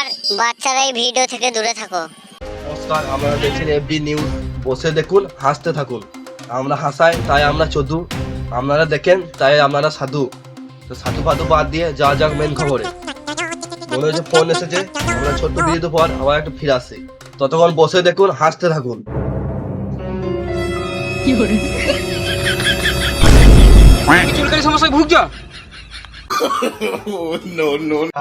নমস্কার, বাচ্চারা এই ভিডিও থেকে দূরে থাকো। নমস্কার, আপনারা দেখছেন এফবি নিউজ। বসে দেখুন, হাসতে থাকুন। আমরা হাসাই তাই আমরা চোদু, আপনারা দেখেন তাই আপনারা সাধু। তো সাধু ফাধু বাদ দিয়ে যা যাক মেন খবরে। মনে হচ্ছে ফোন এসেছে, আমরা ছোট্ট বিরতি পর আবার একটু ফিরে আসি। ততক্ষণ বসে দেখুন, হাসতে থাকুন। চুলকানি সমস্যায় ভুগছ?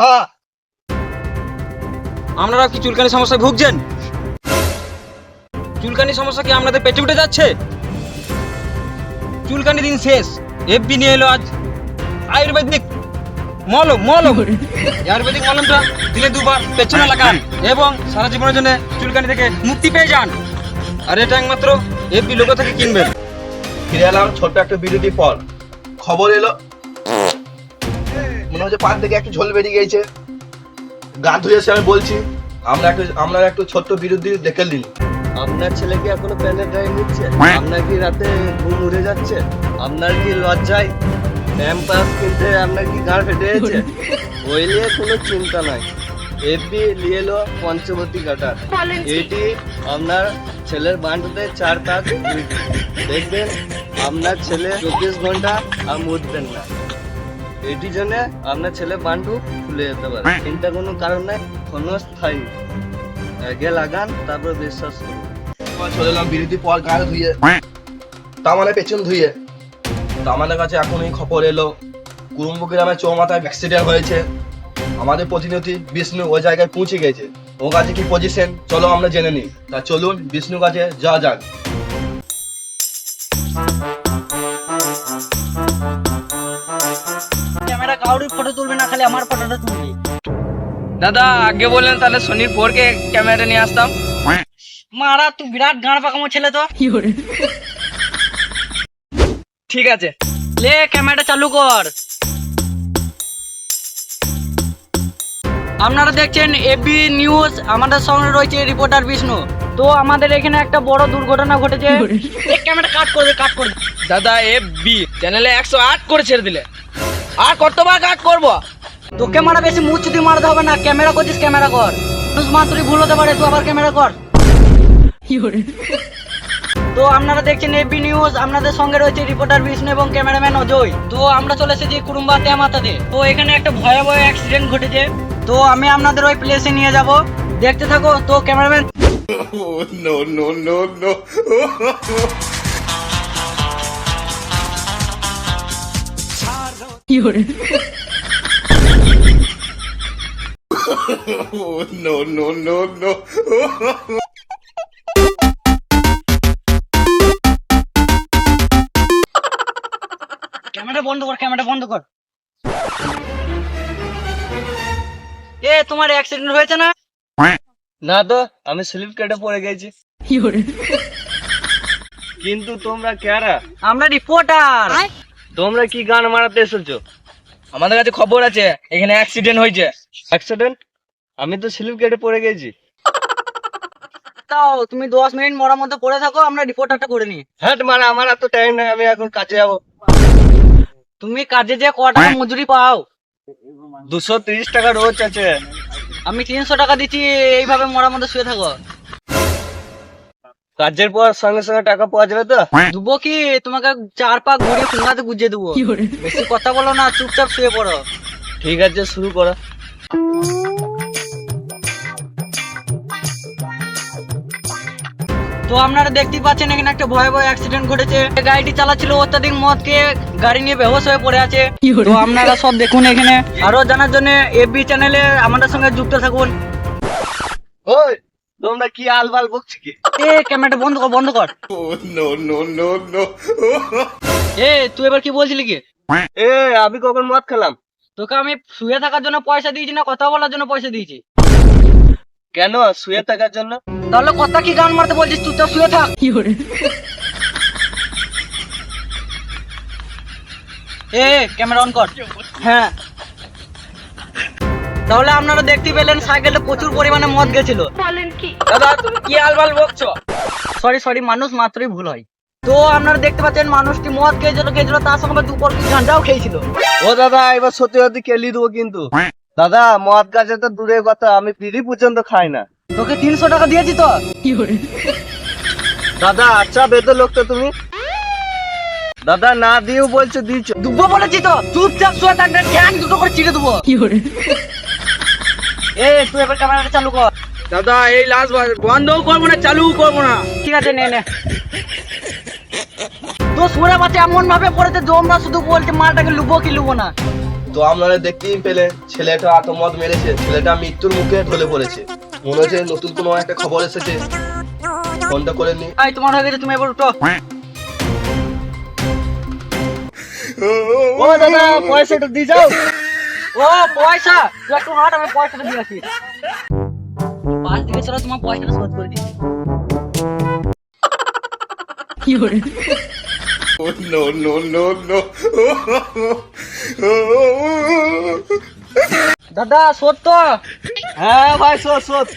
হ্যাঁ, আপনারা কি চুলকানি সমস্যায় ভুগছেন? চুলকানি সমস্যা কি আপনাদের পেটে উঠে যাচ্ছে? চুলকানি দিন শেষ। এফবি নিয়ে এলো আজ আয়ুর্বেদিক মলম। আয়ুর্বেদিক মলমটা দিনে দুবার পেছনে লাগান এবং সারা জীবনের জন্য চুলকানি থেকে মুক্তি পেয়ে যান। আর এটা একমাত্র এফবি লোগো থেকে কিনবেন। ফিরে এলাম ছোট্ট একটা বিরতি পর। খবর এলো, মনে হচ্ছে পান থেকে একটু ঝোল বেরিয়ে গেছে। গা ধুয়েছে আমি বলছি, আমরা একটু ছোট্ট বিরতি দেখে নিন। আপনার ছেলে কি এখনো প্যানের ড্রাই নিচ্ছে? আপনার কি রাতে ঘুম উড়ে যাচ্ছে? আপনার কি লজ্জায় প্যাম্পাস কিনতে আপনার কি গাঁড় ফেটে গেছে? ওই নিয়ে কোনো চিন্তা নাই। এফবি নিয়ে এলো পঞ্চবতী কাটার। এটি আপনার ছেলের বান্ডুতে 4 তাক দেখবেন আপনার ছেলে 24 ঘন্টা আর মুতবেন না। এটির জন্য আপনার ছেলে বান্ডু খুলে যেতে পারে, চিন্তা কোনো কারণ নাই, ক্ষণস্থায়ী। আগে লাগান, তারপর বিশ্বাস করুন। চলে এলাম বিরতি পর গা ধুয়ে, তা মানে পেছন ধুয়ে। তা আমাদের কাছে এখন এই খবর এলো, কুরুম্বু গ্রামে চৌমাথায় অ্যাক্সিডেন্ট হয়েছে। আমাদের প্রতিনিধি বিষ্ণু ওই জায়গায় পৌঁছে গেছে। ও কাছে কি পজিশন চলো আমরা জেনে নিই। তা চলুন বিষ্ণু কাছে যাওয়া যাক। ক্যামেরা কাউরির ফটো তুলবে না, খালি আমার ফটোটা তুলবি। দাদা আগে বললেন তাহলে শনির পরকে ক্যামেরাটা নিয়ে আসতাম। মারা, তুই বিরাট গাঁড় পাকামো ছেলে তো। ঠিক আছে, লে ক্যামেরাটা চালু কর। আপনারা দেখছেন এফবি নিউজ, আমাদের সঙ্গে রয়েছে রিপোর্টার বিষ্ণু। তো আমাদের এখানে একটা বড় দুর্ঘটনা ঘটেছে। ক্যামেরা কাট করবে। দাদা এফবি চ্যানেলে 108 করে ছেড়ে দিলে, আর কতবার কাট করবো? তোকে মারা বেশি মুখ চুদি মারতে হবে না। ক্যামেরা করছিস, ক্যামেরা কর। মানুষ মাত্রই ভুল হতে পারে, তুই আবার ক্যামেরা কর। তো আপনারা দেখছেন এফবি নিউজ, আপনাদের সঙ্গে রয়েছে রিপোর্টার বিষ্ণু এবং ক্যামেরাম্যান অজয়। তো আমরা চলে এসেছি কুরুম্বা তেমাতাতে। তো এখানে একটা ভয়াবহ অ্যাক্সিডেন্ট ঘটেছে। তো আমি আপনাদের ওই প্লেসে নিয়ে যাব, দেখতে থাকো। তো ক্যামেরাম্যান ক্যামেরা বন্ধ কর। এ তোমার অ্যাক্সিডেন্ট হয়েছে না? না তো, আমি স্লিপ কেটে পড়ে গেছি। কিন্তু তোমরা কারা? আমরা রিপোর্টার। তোমরা কি গান মারাতে এসেছো? আমাদের কাছে খবর আছে এখানে অ্যাক্সিডেন্ট হয়েছে। অ্যাক্সিডেন্ট? আমি তো স্লিপ কেটে পড়ে গেছি। তাও তুমি 10 মিনিট মরার মধ্যে পড়ে থাকো, আমরা রিপোর্টারটা করে নি। হ্যাঁ, মানে আমার এত টাইম নাই, আমি এখন কাজে যাবো। তুমি কাজে যে ক টাকা মজুরি পাও? 230 টাকা রোজ আছে। আমি 300 টাকা দিচ্ছি, এইভাবে মরার মধ্যে শুয়ে থাকো। কাজের পর সঙ্গে সঙ্গে টাকা পাওয়া যাবে তো? দেবো কি তোমাকে 4 পাক ঘুরিয়ে ফুঙ্গাতে গুজিয়ে দেবো। বেশি কথা বলো না, চুপচাপ শুয়ে পড়ো। ঠিক আছে, শুরু করো। তো আপনারা দেখতেই পাচ্ছেন এখানে একটা ভয়াবহ অ্যাক্সিডেন্ট ঘটেছে। গাড়িটি চালাচ্ছিল অত্যাধিক মদ খেয়ে, গাড়ি নিয়ে বেহোশ হয়ে পড়ে আছে। তো আপনারা সব দেখুন এখানে। আরো জানার জন্য এফবি চ্যানেলে আমাদের সঙ্গে যুক্ত থাকুন। ওই তোমরা কি আলবাল বকছো কি? এ ক্যামেরাটা বন্ধ কর। এ তুই এবার কি বলছিলি কি? এ আমি কখন মদ খেলাম? তোকে আমি শুয়ে থাকার জন্য পয়সা দিয়েছি না কথা বলার জন্য পয়সা দিয়েছি? কেন শুয়ে থাকার জন্য? তাহলে কথা কি গান মারতে বলছিস? তুই তো শুয়ে থাক। এ ক্যামেরা অন কর। হ্যাঁ, তাহলে আপনারা দেখতে পেলেন সাইকেলে প্রচুর পরিমাণে মদ গেছিল। দাদা তুমি কি আলবাল বকছো? সরি, মানুষ মাত্রই ভুল হয়। তো আপনারা দেখতে পাচ্ছেন মানুষটি মদ খেয়েছিল, তার সঙ্গে 2 পর গাঁজাও খেয়েছিল। ও দাদা, এবার সত্যি সত্যি কেলি দেবো কিন্তু। দাদা মদ গাছে তো দূরের কথা, আমি বিড়ি পর্যন্ত খাই না। তোকে 300 টাকা দিয়েছি তো। দাদা আচ্ছা বেদো লোক তো তুমি। দাদা না দিয়েও বলছো দিয়েছো। দুব্বো বলেছি তো, চুপচাপ শুয়ে থাকবে, ঠ্যাং দুটো করে চিড়ে দেবো। তুই এবার ক্যামেরাটা চালু কর। দাদা এই লাস্ট বন্ধও করবো না, চালু করবো না। ঠিক আছে নে নে। তো সুরে বাচ্চা এমন ভাবে পড়েছে যে আমরা শুধু বলছে মালটাকে লুবো কি লুবো না। তো আপনারা দেখতেই পেলে ছেলেটা আত্মমত মেরেছে, ছেলেটা মৃত্যুর মুখে ঢলে পড়েছে। মনে হচ্ছে নতুন কোনো একটা খবর এসেছে, ফোনটা করে নি। এই তোমার হয়ে গেছে, তুমি এবার উঠো। ও দাদা পয়সাটা দিয়ে যাও। ও পয়সা, তুই একটু হাট, আমি পয়সাটা দিয়ে আসি। পাঁচ দিকে চলো, তোমার পয়সাটা শোধ করে দিচ্ছি। দাদা শোধ তো। হ্যাঁ ভাই শোধ শোধ।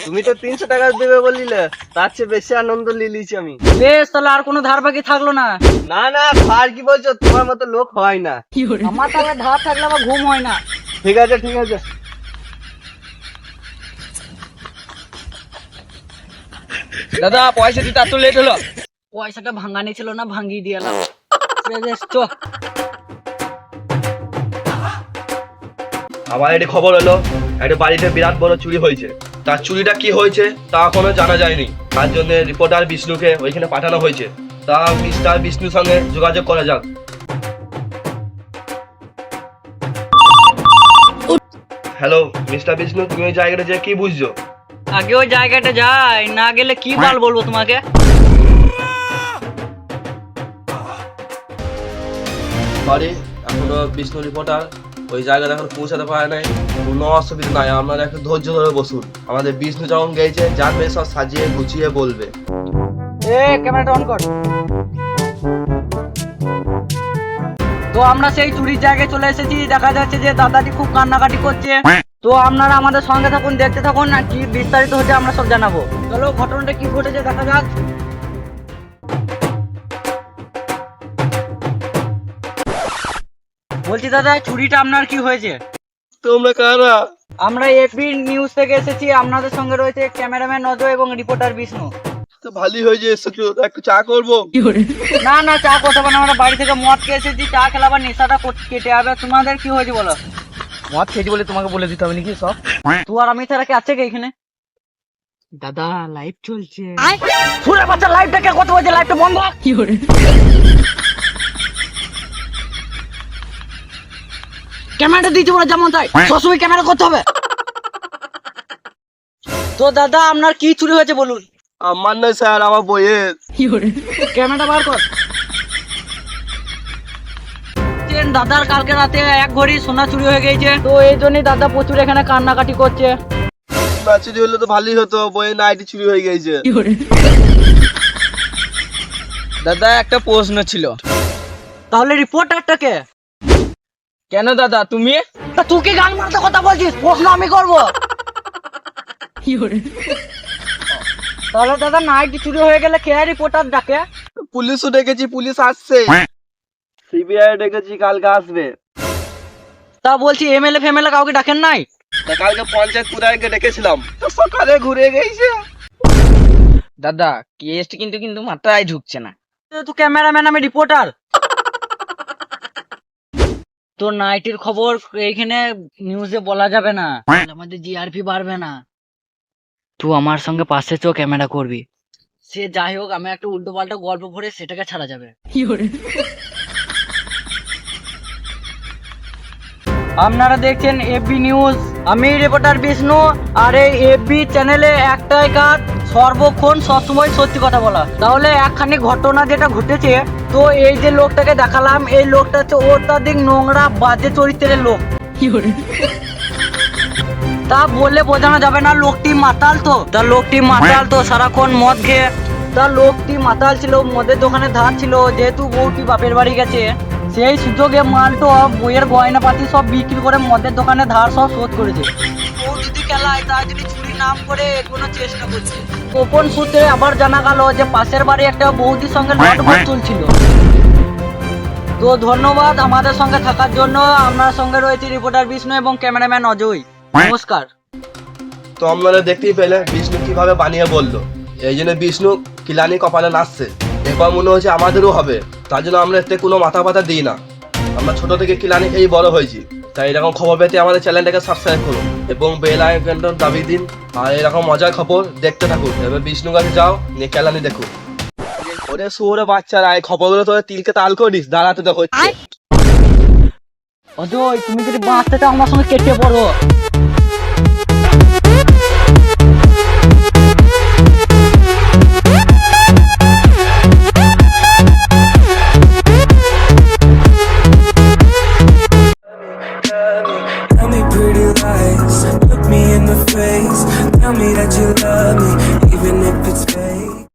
তুমি তো 300 টাকা দেবে বলিলে, তার চেয়ে বেশি আনন্দ লিলিছি আমি। বেশ, তাহলে আর কোনো ধার বাকি থাকলো না। না না ভার কি বলছো, তোমার মতো লোক হয় না। আমার তাহলে ধার থাকলে আমার ঘুম হয় না। ঠিক আছে ঠিক আছে। দাদা পয়সা দিতে এত লেট হলো? পয়সাটা ভাঙানি ছিল না, ভাঙিয়ে দিয়ে এলাম। বেশ, চ। আমার একটা খবর হলো, একটা বাড়িতে বিরাট বড় চুরি হয়েছে। তার চুরিটা কি হয়েছে তা এখনো জানা যায়নি। তার জন্য রিপোর্টার বিষ্ণুকে ওইখানে পাঠানো হয়েছে। তা মিস্টার বিষ্ণুর সঙ্গে যোগাযোগ করা যাক। হ্যালো মিস্টার বিষ্ণু, তুমি ওই জায়গাটা যে কি বুঝছো? আগে ওই জায়গাটা যাই, না গেলে কি বাল বলবো তোমাকে। সরি, এখনো বিষ্ণু রিপোর্টার ওই জায়গাটা এখন পৌঁছাতে পারে নাই। কোনো অসুবিধা নাই, আপনারা একটু ধৈর্য ধরে বসুন। আমাদের বিষ্ণু যখন গেছে জানবে, সব সাজিয়ে গুছিয়ে বলবে। ক্যামেরাটা অন কর। তো আমরা সেই চুরির জায়গায় চলে এসেছি। দেখা যাচ্ছে যে দাদাটি খুব কান্নাকাটি করছে। তো আপনারা আমাদের সঙ্গে থাকুন, দেখতে থাকুন, না কি বিস্তারিত হচ্ছে আমরা সব জানাবো। চলো ঘটনাটা কি ঘটেছে দেখা যাক। বলছি দাদা, চুরিটা আপনার কি হয়েছে? তোমরা কারা? আমরা এফবি নিউজ থেকে এসেছি। আপনাদের সঙ্গে রয়েছে ক্যামেরাম্যান অজয় এবং রিপোর্টার বিষ্ণু। তো ভালোই হয়েছে এসেছো, একটু চা করবো? না না, চা করতে হবে না, আমরা বাড়ি থেকে মদ খেয়ে এসেছি। চা খেলে আবার নেশাটা কেটে যাবে। তোমাদের কি হয়েছে বলো? মদ খেয়েছি বলে তোমাকে বলে দিতে হবে নাকি সব? তুই আর আমি ছাড়া কি আছে কি এখানে? দাদা লাইভ চলছে। ফুলে বাচ্চা লাইভটাকে কত বলছে, লাইভটা বন্ধ। ক্যামেরাটা দিয়েছি বলে যেমন তাই সবসময় ক্যামেরা করতে হবে। তো দাদা আপনার কি চুরি হয়েছে বলুন? আমার নয় স্যার, আমার বইয়ের। ক্যামেরাটা বার কর। দাদার কালকে রাতে 1 ভরি সোনা চুরি হয়ে গেছে। তো এই জন্যই দাদা প্রচুর এখানে কান্নাকাটি করছে। না চুরি হলে তো ভালোই হতো, বইয়ের নাইটি চুরি হয়ে গেছে। দাদা একটা প্রশ্ন ছিল। তাহলে রিপোর্টারটাকে কেন দাদা তুমি? তা তুই কি গান মারতে কথা বলছিস? প্রশ্ন আমি করব। তাহলে দাদা নাইট চুরি হয়ে গেলে কে রিপোর্টার ডাকে? পুলিশও ডেকেছি, পুলিশ আসছে। সিবিআই ডেকেছি, কালকে আসবে। তা বলছি এমএলএ ফেমেলে কাউকে ডাকেন নাই? তা কালকে পঞ্চায়েত পুরাকে ডেকেছিলাম, তো সকালে ঘুরে গেছে। দাদা কেস কিন্তু কিন্তু মাথায় ঢুকছে না। তুই ক্যামেরাম্যান, আমি রিপোর্টার। তো নাইটের খবর এইখানে নিউজে বলা যাবে না, আমাদের জিআরপি বাড়বে না। তুই আমার সঙ্গে পাশে চো, ক্যামেরা করবি। সে যাই হোক, আমি একটা উল্টো পাল্টা গল্প ভরে সেটাকে ছাড়া যাবে। আপনারা দেখছেন এফবি নিউজ, আমি রিপোর্টার বিষ্ণু। আর এই এফবি চ্যানেলে একটাই কাজ, সর্বক্ষণ সবসময় সত্যি কথা বলা। তাহলে একখানি ঘটনা যেটা ঘটেছে, তো এই যে লোকটাকে দেখালাম, এই লোকটা হচ্ছে অত্যাধিক নোংরা বাজে চরিত্রের লোক। তা বললে বোঝানো যাবে না, লোকটি মাতাল। লোকটি মাতাল তো সারাক্ষণ মদ খেয়ে। লোকটি মাতাল ছিল, মদের দোকানে ধার ছিল। যেহেতু বউটি বাপের বাড়ি গেছে, সেই সুযোগে মালটো বইয়ের গয়নাপাতি সব বিক্রি করে মদের দোকানে ধার সব শোধ করেছে। বউ যদি খেলায়, তার যদি চুরি নাম করে কোনো চেষ্টা করছে। গোপন সূত্রে আবার জানা গেল যে পাশের বাড়ি একটা বৌদির সঙ্গে লটভট চলছিল। তো ধন্যবাদ আমাদের সঙ্গে থাকার জন্য। আপনার সঙ্গে রয়েছে রিপোর্টার বিষ্ণু এবং ক্যামেরাম্যান অজয়। নমস্কার। তো আপনারা দেখতেই পেলে বিষ্ণু কিভাবে বানিয়ে বললো, এই জন্য বিষ্ণু কিলানি কপালে নাচছে। এবার মনে হচ্ছে আমাদেরও হবে, তার জন্য আমরা এতে কোনো মাথা ব্যথা দিই না। আমরা ছোট থেকে কিলানি এই বড় হয়েছি, তাই এরকম খবর পেতে আমাদের চ্যানেলটাকে সাবস্ক্রাইব করুন এবং বেল আইকনটা দাবি দিন। আর এরকম মজার খবর দেখতে থাকুন। এবার বিষ্ণু কাছে যাও, নিয়ে কেলানি দেখুন। ওরে শুয়োরে বাচ্চারা, এই খবরগুলো তোরা তিলকে তাল করিস, দাঁড়াতে দেখো। অজয়, তুমি যদি বাঁচতে চাও আমার সঙ্গে কেটে পড়ো।